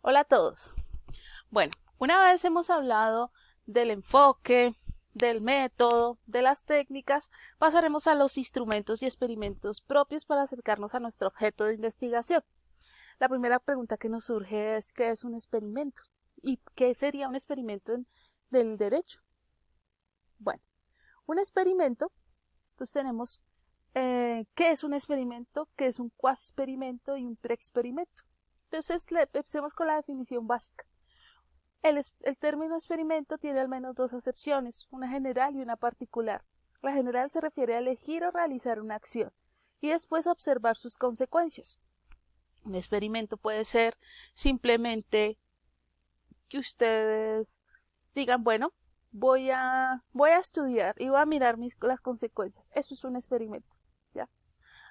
Hola a todos. Bueno, una vez hemos hablado del enfoque, del método, de las técnicas, pasaremos a los instrumentos y experimentos propios para acercarnos a nuestro objeto de investigación. La primera pregunta que nos surge es ¿qué es un experimento? ¿Y qué sería un experimento del derecho? Bueno, un experimento, entonces tenemos ¿qué es un experimento? ¿Qué es un cuasi experimento y un preexperimento? Entonces, empecemos con la definición básica. El término experimento tiene al menos dos acepciones, una general y una particular. La general se refiere a elegir o realizar una acción y después observar sus consecuencias. Un experimento puede ser simplemente que ustedes digan, bueno, voy a estudiar y voy a mirar las consecuencias. Eso es un experimento. ¿Ya?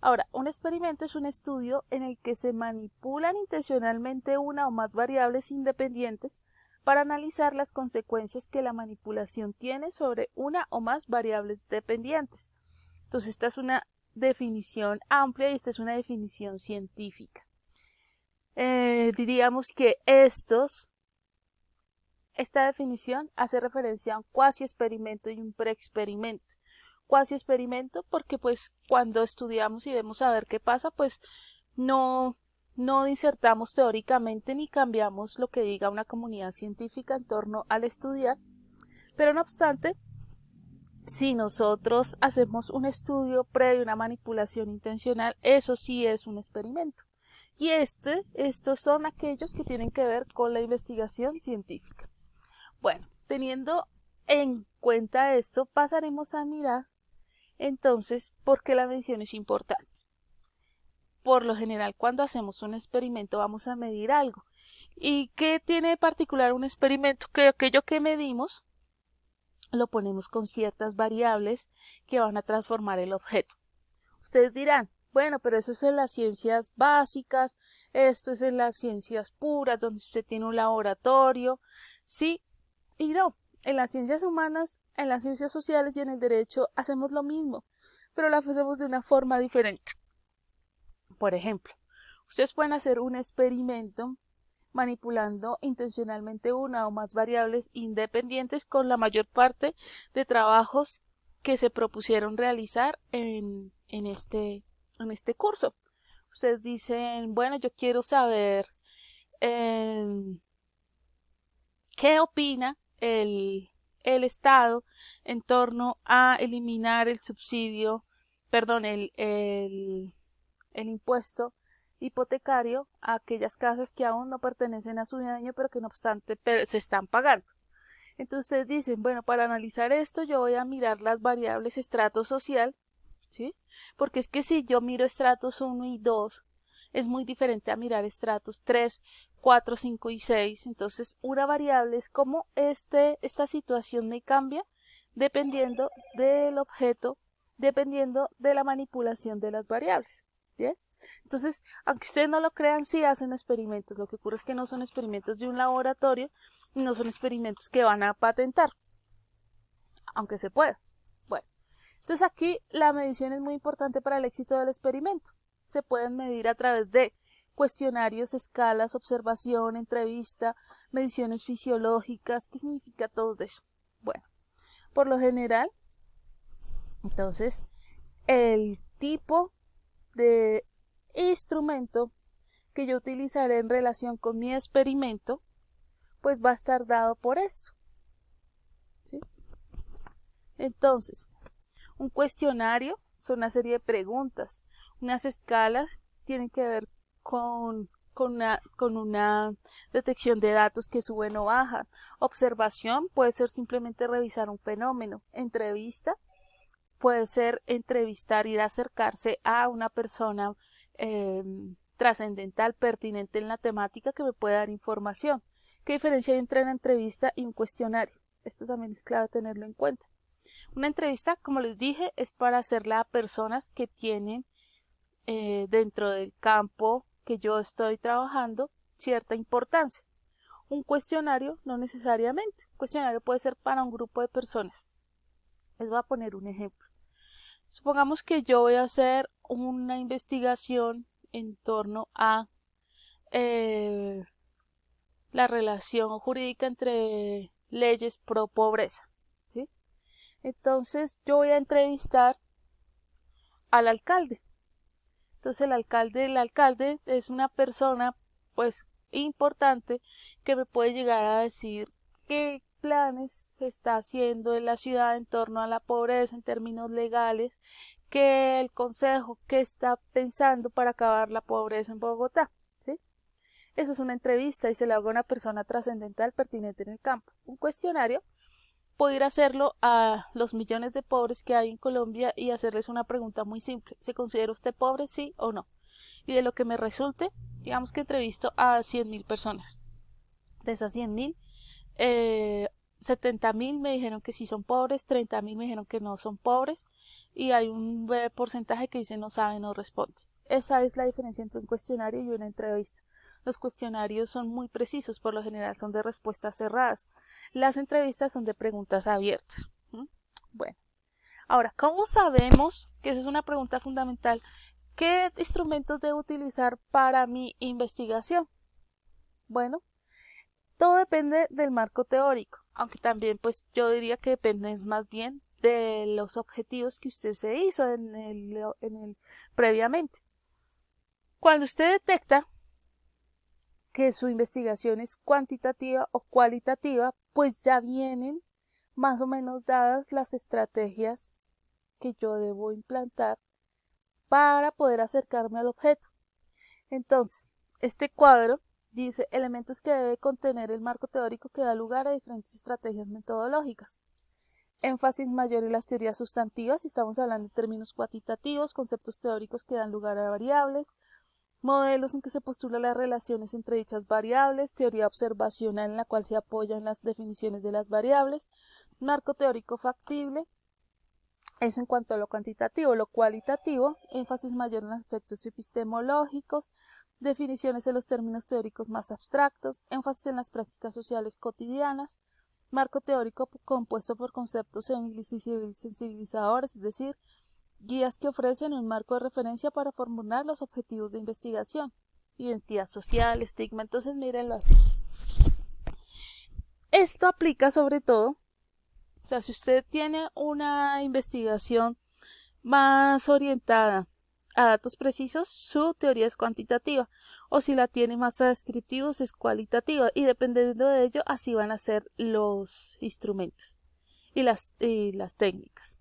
Ahora, un experimento es un estudio en el que se manipulan intencionalmente una o más variables independientes para analizar las consecuencias que la manipulación tiene sobre una o más variables dependientes. Entonces, esta es una definición amplia y esta es una definición científica. Diríamos que esta definición hace referencia a un cuasi experimento y un preexperimento. Cuasi experimento porque pues cuando estudiamos y vemos a ver qué pasa, pues no, no disertamos teóricamente ni cambiamos lo que diga una comunidad científica en torno al estudiar, pero no obstante, si nosotros hacemos un estudio previo, una manipulación intencional, eso sí es un experimento. Y estos son aquellos que tienen que ver con la investigación científica. Bueno, teniendo en cuenta esto, pasaremos a mirar entonces por qué la medición es importante. Por lo general, cuando hacemos un experimento vamos a medir algo. ¿Y qué tiene de particular un experimento? Que aquello que medimos lo ponemos con ciertas variables que van a transformar el objeto. Ustedes dirán, bueno, pero eso es en las ciencias básicas, esto es en las ciencias puras, donde usted tiene un laboratorio. Sí y no. En las ciencias humanas, en las ciencias sociales y en el derecho hacemos lo mismo, pero lo hacemos de una forma diferente. Por ejemplo, ustedes pueden hacer un experimento manipulando intencionalmente una o más variables independientes con la mayor parte de trabajos que se propusieron realizar en este curso. Ustedes dicen, bueno, yo quiero saber eh, qué opina el Estado en torno a eliminar el subsidio, perdón, el impuesto hipotecario a aquellas casas que aún no pertenecen a su dueño, pero que no obstante se están pagando. Entonces ustedes dicen, bueno, para analizar esto yo voy a mirar las variables estrato social, ¿sí? Porque es que si yo miro estratos 1 y 2, es muy diferente a mirar estratos 3, 4, 5 y 6. Entonces, una variable es cómo esta situación me cambia dependiendo del objeto, dependiendo de la manipulación de las variables. ¿Bien? Entonces, aunque ustedes no lo crean, sí hacen experimentos. Lo que ocurre es que no son experimentos de un laboratorio y no son experimentos que van a patentar, aunque se pueda. Bueno, entonces aquí la medición es muy importante para el éxito del experimento. Se pueden medir a través de cuestionarios, escalas, observación, entrevista, mediciones fisiológicas. ¿Qué significa todo eso? Bueno, por lo general, entonces, el tipo de instrumento que yo utilizaré en relación con mi experimento, pues va a estar dado por esto. ¿Sí? Entonces, un cuestionario son una serie de preguntas. Unas escalas tienen que ver con una detección de datos que suben o bajan. Observación puede ser simplemente revisar un fenómeno. Entrevista puede ser entrevistar, ir a acercarse a una persona eh, trascendental, pertinente en la temática que me puede dar información. ¿Qué diferencia hay entre una entrevista y un cuestionario? Esto también es clave tenerlo en cuenta. Una entrevista, como les dije, es para hacerla a personas que tienen dentro del campo que yo estoy trabajando cierta importancia. Un cuestionario no necesariamente. Un cuestionario puede ser para un grupo de personas. Les voy a poner un ejemplo. Supongamos que yo voy a hacer una investigación en torno a eh, la relación jurídica entre leyes pro pobreza, ¿sí? Entonces yo voy a entrevistar al alcalde. Entonces el alcalde es una persona pues importante que me puede llegar a decir qué planes se está haciendo en la ciudad en torno a la pobreza en términos legales, que el consejo que está pensando para acabar la pobreza en Bogotá, ¿sí? Eso es una entrevista y se le haga a una persona trascendental pertinente en el campo. Un cuestionario, puedo ir a hacerlo a los millones de pobres que hay en Colombia y hacerles una pregunta muy simple. ¿Se considera usted pobre, sí o no? Y de lo que me resulte, digamos que entrevisto a 100.000 personas. De esas 100.000, 70.000 me dijeron que sí son pobres, 30.000 me dijeron que no son pobres y hay un porcentaje que dice no sabe, no responde. Esa es la diferencia entre un cuestionario y una entrevista. Los cuestionarios son muy precisos, por lo general son de respuestas cerradas. Las entrevistas son de preguntas abiertas. Bueno, ahora, ¿cómo sabemos, que esa es una pregunta fundamental, qué instrumentos debo utilizar para mi investigación? Bueno, todo depende del marco teórico, aunque también pues yo diría que depende más bien de los objetivos que usted se hizo en el previamente. Cuando usted detecta que su investigación es cuantitativa o cualitativa, pues ya vienen más o menos dadas las estrategias que yo debo implantar para poder acercarme al objeto. Entonces, este cuadro dice elementos que debe contener el marco teórico que da lugar a diferentes estrategias metodológicas. Énfasis mayor en las teorías sustantivas, si estamos hablando de términos cuantitativos, conceptos teóricos que dan lugar a variables, modelos en que se postulan las relaciones entre dichas variables, teoría observacional en la cual se apoyan las definiciones de las variables, marco teórico factible. Eso en cuanto a lo cuantitativo. Lo cualitativo, énfasis mayor en aspectos epistemológicos, definiciones de los términos teóricos más abstractos, énfasis en las prácticas sociales cotidianas, marco teórico compuesto por conceptos sensibilizadores, es decir, guías que ofrecen un marco de referencia para formular los objetivos de investigación, identidad social, estigma. Entonces mírenlo así. Esto aplica sobre todo, o sea, si usted tiene una investigación más orientada a datos precisos, su teoría es cuantitativa, o si la tiene más a descriptivos es cualitativa, y dependiendo de ello, así van a ser los instrumentos y las técnicas.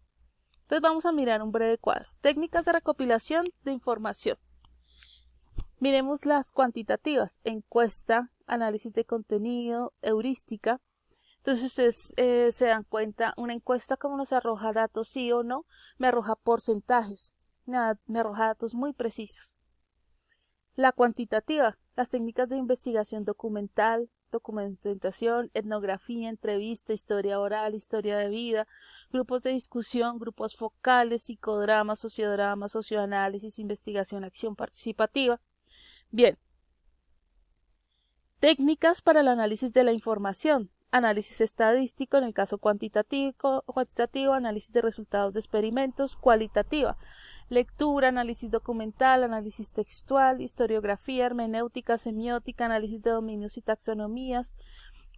Entonces vamos a mirar un breve cuadro. Técnicas de recopilación de información. Miremos las cuantitativas: encuesta, análisis de contenido, heurística. Entonces ustedes se dan cuenta, una encuesta como nos arroja datos sí o no, me arroja porcentajes, me arroja datos muy precisos. La cuantitativa, las técnicas de investigación documental, documentación, etnografía, entrevista, historia oral, historia de vida, grupos de discusión, grupos focales, psicodrama, socioanálisis, investigación, acción participativa. Bien. Técnicas para el análisis de la información. Análisis estadístico en el caso cuantitativo, análisis de resultados de experimentos, cualitativa, lectura, análisis documental, análisis textual, historiografía, hermenéutica, semiótica, análisis de dominios y taxonomías,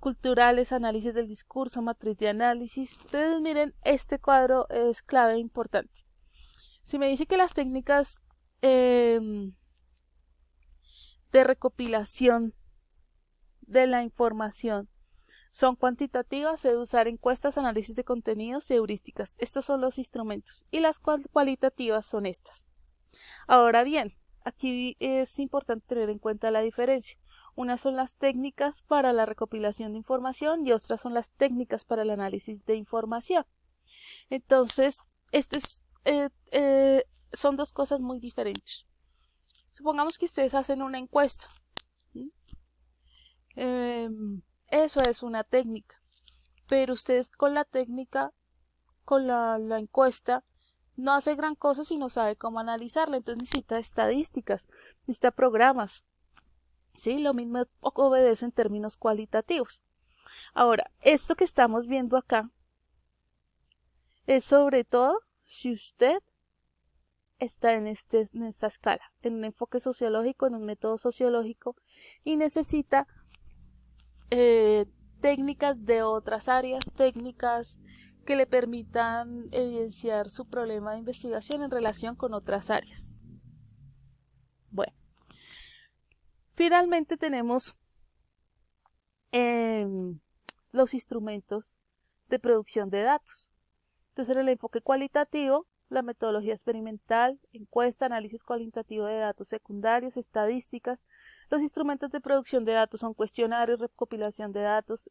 culturales, análisis del discurso, matriz de análisis. Entonces miren, este cuadro es clave e importante. Si me dice que las técnicas de recopilación de la información son cuantitativas, se debe usar encuestas, análisis de contenidos y heurísticas. Estos son los instrumentos. Y las cualitativas son estas. Ahora bien, aquí es importante tener en cuenta la diferencia. Unas son las técnicas para la recopilación de información y otras son las técnicas para el análisis de información. Entonces, esto es, son dos cosas muy diferentes. Supongamos que ustedes hacen una encuesta. Eso es una técnica, pero ustedes con la técnica, con la encuesta, no hace gran cosa si no sabe cómo analizarla. Entonces necesita estadísticas, necesita programas, ¿sí? Lo mismo obedece en términos cualitativos. Ahora, esto que estamos viendo acá es sobre todo si usted está en esta escala, en un enfoque sociológico, en un método sociológico, y necesita técnicas de otras áreas, técnicas que le permitan evidenciar su problema de investigación en relación con otras áreas. Bueno, finalmente tenemos los instrumentos de producción de datos. Entonces, en el enfoque cualitativo, la metodología experimental, encuesta, análisis cualitativo de datos secundarios, estadísticas. Los instrumentos de producción de datos son cuestionarios, recopilación de datos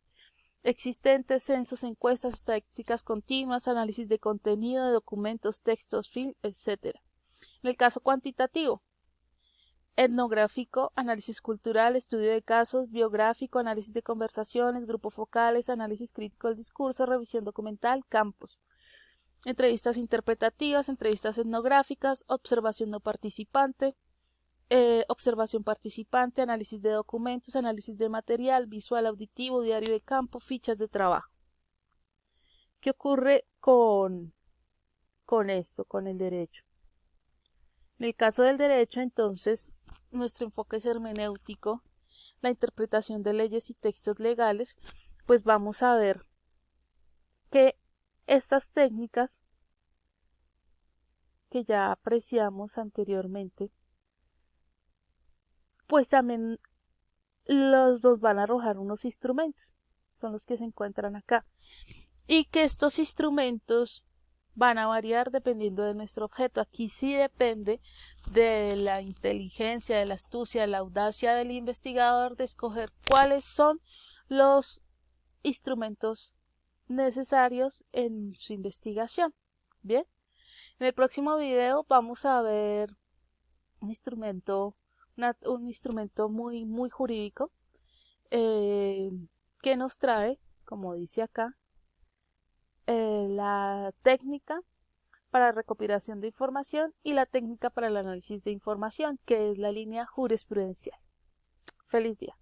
existentes, censos, encuestas, estadísticas continuas, análisis de contenido, de documentos, textos, film, etc. En el caso cuantitativo, etnográfico, análisis cultural, estudio de casos, biográfico, análisis de conversaciones, grupos focales, análisis crítico del discurso, revisión documental, campos. Entrevistas interpretativas, entrevistas etnográficas, observación no participante, observación participante, análisis de documentos, análisis de material, visual, auditivo, diario de campo, fichas de trabajo. ¿Qué ocurre con esto, con el derecho? En el caso del derecho, entonces, nuestro enfoque es hermenéutico, la interpretación de leyes y textos legales, pues vamos a ver que estas técnicas que ya apreciamos anteriormente, pues también los dos van a arrojar unos instrumentos, son los que se encuentran acá, y que estos instrumentos van a variar dependiendo de nuestro objeto. Aquí sí depende de la inteligencia, de la astucia, de la audacia del investigador de escoger cuáles son los instrumentos necesarios en su investigación. Bien, en el próximo video vamos a ver un instrumento muy jurídico que nos trae, como dice acá, la técnica para recopilación de información y la técnica para el análisis de información, que es la línea jurisprudencial. Feliz día.